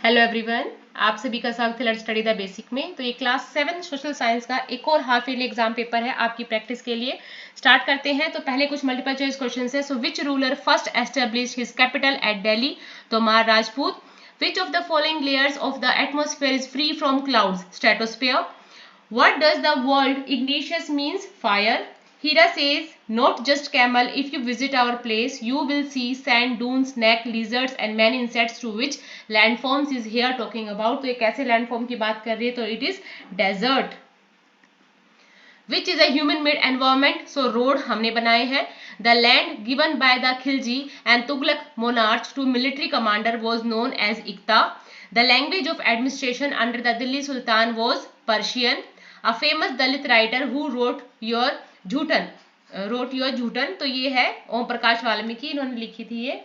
Hello everyone, आप सभी का स्वागत है लर्न स्टडी द बेसिक में। तो ये क्लास 7 सोशल साइंस का एक और हाफ ईयरली एग्जाम पेपर है आपकी प्रैक्टिस के लिए। स्टार्ट करते हैं। तो पहले कुछ मल्टीपल चॉइस क्वेश्चंस है। So which ruler first established his capital at Delhi? तो महाराज राजपूत। Which of the following layers of the atmosphere is free from clouds? Stratosphere. What does the word igneous means? Fire. Hira says, not just camel, if you visit our place, you will see sand dunes, snake, lizards and many insects to which landforms is here talking about. तो ये कैसे landform की बात कर रही है? तो it is desert. Which is a human made environment? So road हमने बनाए हैं. The land given by the Khilji and Tughlaq monarchs to military commander was known as Iqta. The language of administration under the Delhi Sultan was Persian. A famous Dalit writer who wrote your Jhutan, तो ये है ओम प्रकाश वाल्मीकि, इन्होंने लिखी थी ये।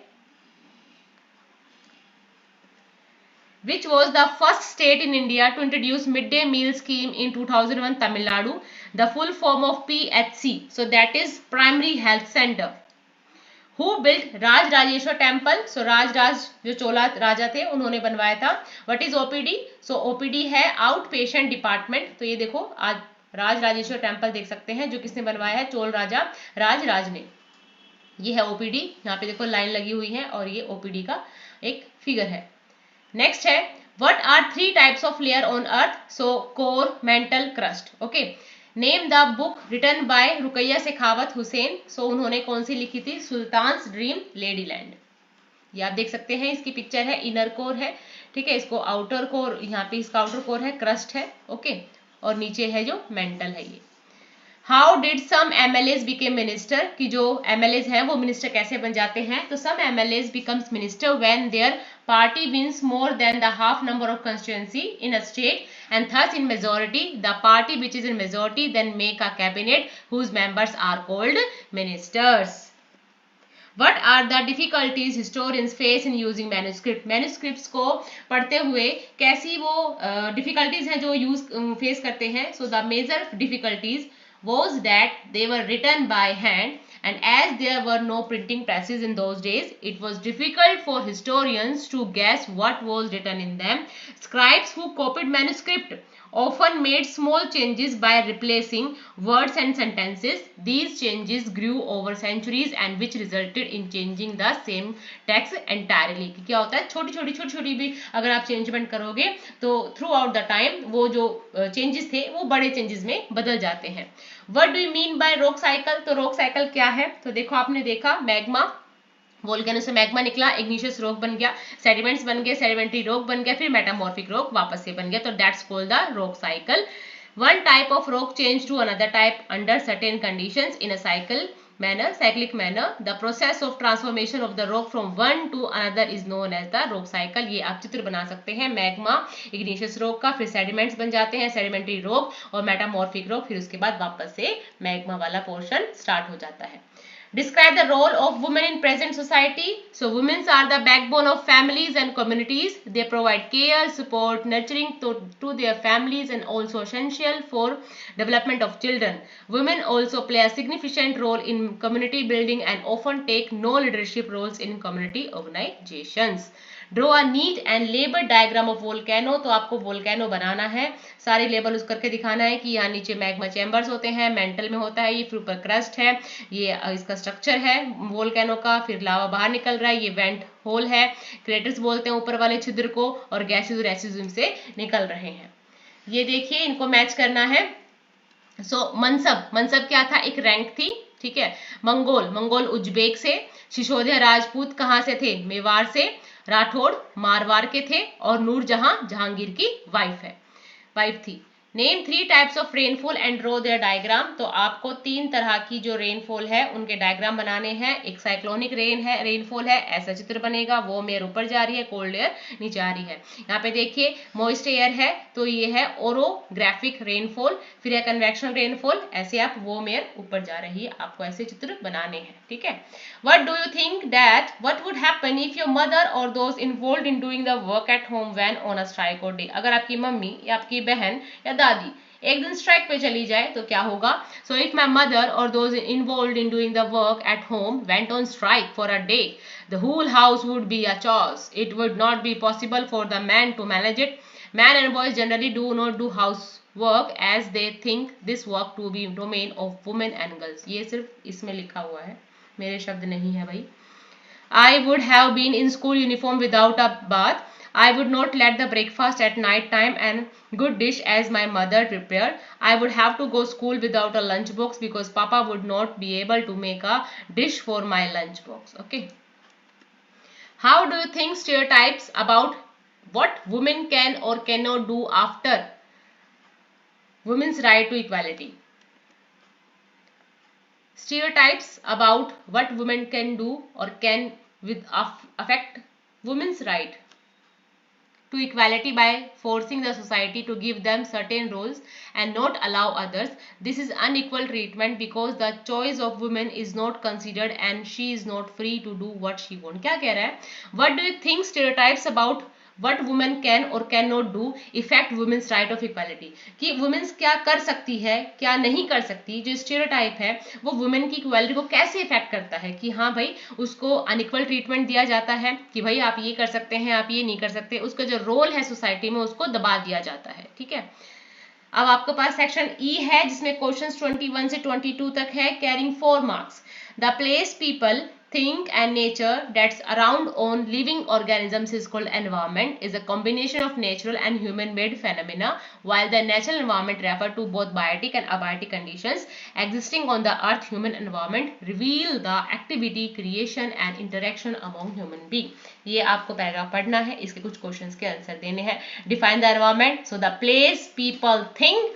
Which was the first state in India to introduce midday meal scheme in 2001? Tamil Nadu. The full form of PHC, so that is Primary Health Center. Who built Raj Rajeshwar temple? So Raj जो चोला राजा थे उन्होंने बनवाया था। What is OPD? So OPD है out patient department. तो ये देखो आज राज राजेश्वर टेम्पल देख सकते हैं जो किसने बनवाया है? चोल राजा राज ने। ये है ओपीडी, यहाँ पे देखो लाइन लगी हुई है और ये ओपीडी का एक फिगर है। नेक्स्ट है what are 3 types of layer on earth? So core, mantle, crust. Okay. Name the book written by Rokeya Sakhawat Hossain. So उन्होंने कौन सी लिखी थी? Sultana's dream, ladyland. ये आप देख सकते हैं, इसकी पिक्चर है, इनर कोर है, ठीक है, इसको आउटर कोर, यहाँ पे इसका आउटर कोर है, क्रस्ट है, ओके, और नीचे है जो मेंटल है ये। How did some MLAs became minister? कि जो एमएलएज हैं वो मिनिस्टर कैसे बन जाते हैं? तो some MLAs becomes minister when their party wins more than the half number of constituency in a state and thus in majority. The party which is in majority then make a cabinet whose members are called ministers. What are the difficulties historians face in using manuscript? manuscripts को पढ़ते हुए कैसी वो difficulties हैं जो use face करते हैं? So the major difficulties was that they were written by hand, and as there were no printing presses in those days, it was difficult for historians to guess what was written in them. Scribes who copied manuscript often made small changes by replacing words and sentences. These changes grew over centuries and which resulted in changing the same text entirely. क्या होता है? छोटी छोटी भी अगर आप changement करोगे तो थ्रू आउट द टाइम वो जो चेंजेस थे वो बड़े चेंजेस में बदल जाते हैं। What do you mean by rock cycle? तो रॉक साइकिल क्या है? तो देखो आपने देखा मैग्मा, वोल्केनो से मैग्मा निकला, इग्निशियस रॉक बन गया, सेडिमेंट्स बन गए, सेडिमेंट्री रॉक बन गया, फिर मेटामॉर्फिक रॉक वापस से बन गया, तो that's called the rock cycle. One type of rock change to another type under certain conditions in a cyclic manner. The process of transformation of the rock from one to another is known as the rock cycle. ये आप चित्र बना सकते हैं magma, igneous rock का, फिर sediments बन जाते हैं, सेडिमेंट्री रॉक और मेटामॉर्फिक रॉक, फिर उसके बाद वापस से मैग्मा वाला पोर्शन स्टार्ट हो जाता है। Describe the role of women in present society. So women are the backbone of families and communities. They provide care, support, nurturing to their families and also essential for development of children. Women also play a significant role in community building and often take no leadership roles in community organizations. Draw a neat and label diagram of volcano. तो आपको volcano बनाना है, सारे label उस करके दिखाना है कि यहाँ नीचे मैग्मा चैम्बर्स होते हैं, मेंटल में होता है ये, फिर ऊपर क्रस्ट है, ये इसका स्ट्रक्चर है वोल्केनो का, फिर लावा बाहर निकल रहा है, ये वेंट होल है, क्रेटर्स बोलते हैं ऊपर वाले छिद्र को, और गैसेज और एसिड से निकल रहे हैं। ये देखिए, इनको मैच करना है। सो मनसब क्या था? एक रैंक थी, ठीक है। मंगोल उज्बेक से, सिसोदिया राजपूत कहाँ से थे? मेवाड़ से, राठौड़ मारवाड़ के थे, और नूरजहां जहांगीर की वाइफ थी। Name 3 types of rainfall and draw their diagram. तो आपको 3 तरह की जो रेनफॉल है उनके डायग्राम बनाने हैं। एक साइक्लोनिक रेनफॉल है, ऐसा चित्र बनेगा, वो एयर ऊपर जा रही है, कोल्ड एयर नीचे आ रही है। यहाँ पे देखिए मॉइस्ट एयर है, तो ये है ओरोग्राफिक रेनफॉल, फिर है कन्वेक्शनल रेनफॉल, ऐसे आप वो एयर ऊपर जा रही है, आपको ऐसे चित्र बनाने हैं, ठीक है। What do you think that what would happen if your mother or those involved in doing the work at home went on a strike or day? अगर आपकी मम्मी या आपकी बहन या दादी एक दिन स्ट्राइक पे चली जाए तो क्या होगा? So if my mother or those involved in doing the work at home went on strike for a day, the whole house would be a चॉर्स. It would not be possible for the man to manage it. Man and boys generally do not do house work as they think this work to be domain of women and girls. ये सिर्फ इसमें लिखा हुआ है, मेरे शब्द नहीं है भाई. I would have been in school uniform without a bath. I would not let the breakfast at night time and good dish as my mother prepared. I would have to go school without a lunch box because Papa would not be able to make a dish for my lunch box. Okay. How do you think stereotypes about what women can or cannot do after women's right to equality? Stereotypes about what women can do or can with affect women's right to equality by forcing the society to give them certain roles and not allow others. This is unequal treatment because the choice of women is not considered and she is not free to do what she wants. क्या कह रहा है? What do you think stereotypes about what women can or cannot do affect women's right of equality? कि women's क्या कर सकती है, क्या नहीं कर सकती. जो stereotype है वो women की equality को कैसे affect करता है कि हाँ भाई उसको unequal treatment दिया जाता है कि भाई आप ये कर सकते हैं, आप ये नहीं कर सकते. उसका जो रोल है सोसाइटी में उसको दबा दिया जाता है. ठीक है. अब आपके पास सेक्शन ई है जिसमें क्वेश्चंस 21 से 22 तक है, carrying 4 marks. The place people think and nature that's around on living organisms is called environment, is a combination of natural and human made phenomena, while the natural environment refer to both biotic and abiotic conditions existing on the earth. Human environment reveal the activity, creation and interaction among human being. ये आपको paragraph पढ़ना है, इसके कुछ questions के answer देने हैं. Define the environment. So the place people think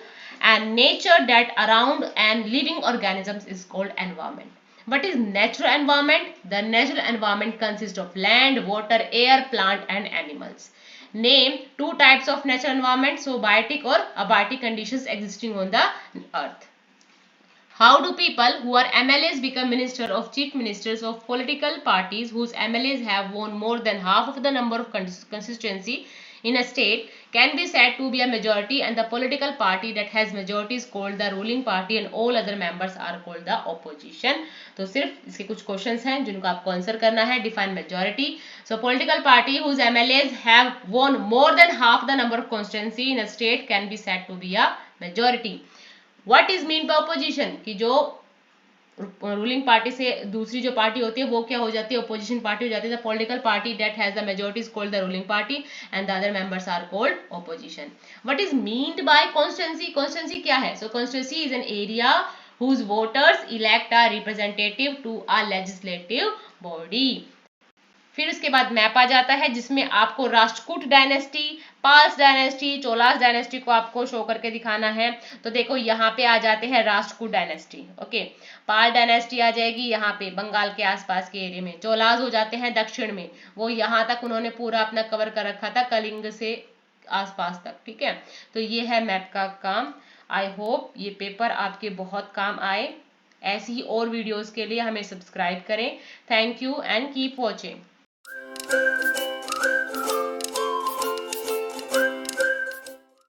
and nature that around and living organisms is called environment. What is natural environment? The natural environment consists of land, water, air, plant and animals. Name 2 types of natural environment. So biotic or abiotic conditions existing on the earth. How do people who are MLAs become minister of chief ministers of political parties whose MLAs have won more than half of the number of constituency in a state can be said to be a majority, and the political party that has majority is called the ruling party and all other members are called the opposition. तो सिर्फ इसके कुछ questions हैं जिनको आपको answer करना है. Define majority. So political party whose MLAs have won more than half the number of constituency in a state can be said to be a majority. What is mean by opposition? कि जो ruling party से दूसरी जो party होती है वो क्या हो जाती है? अपोजिशन पार्टी हो जाती है. The political party that has the majority is called the ruling party and the other members are called opposition. What is meant by constituency? Constituency क्या है? So constituency is an area whose voters elect a representative to a legislative body. फिर उसके बाद map आ जाता है जिसमें आपको Rashtrakuta dynasty, Palas dynasty, Cholas dynasty को आपको शो करके दिखाना है. तो देखो यहाँ पे आ जाते हैं राष्ट्रकूट डायनेस्टी. ओके. पाल डायनेस्टी आ जाएगी यहाँ पे बंगाल के आसपास के एरिया में. चोलास हो जाते हैं दक्षिण में, वो यहाँ तक उन्होंने पूरा अपना कवर कर रखा था कलिंग से आसपास तक. ठीक है. तो ये है मैप का काम. आई होप ये पेपर आपके बहुत काम आए. ऐसी ही और वीडियोस के लिए हमें सब्सक्राइब करें. Thank you and keep watching.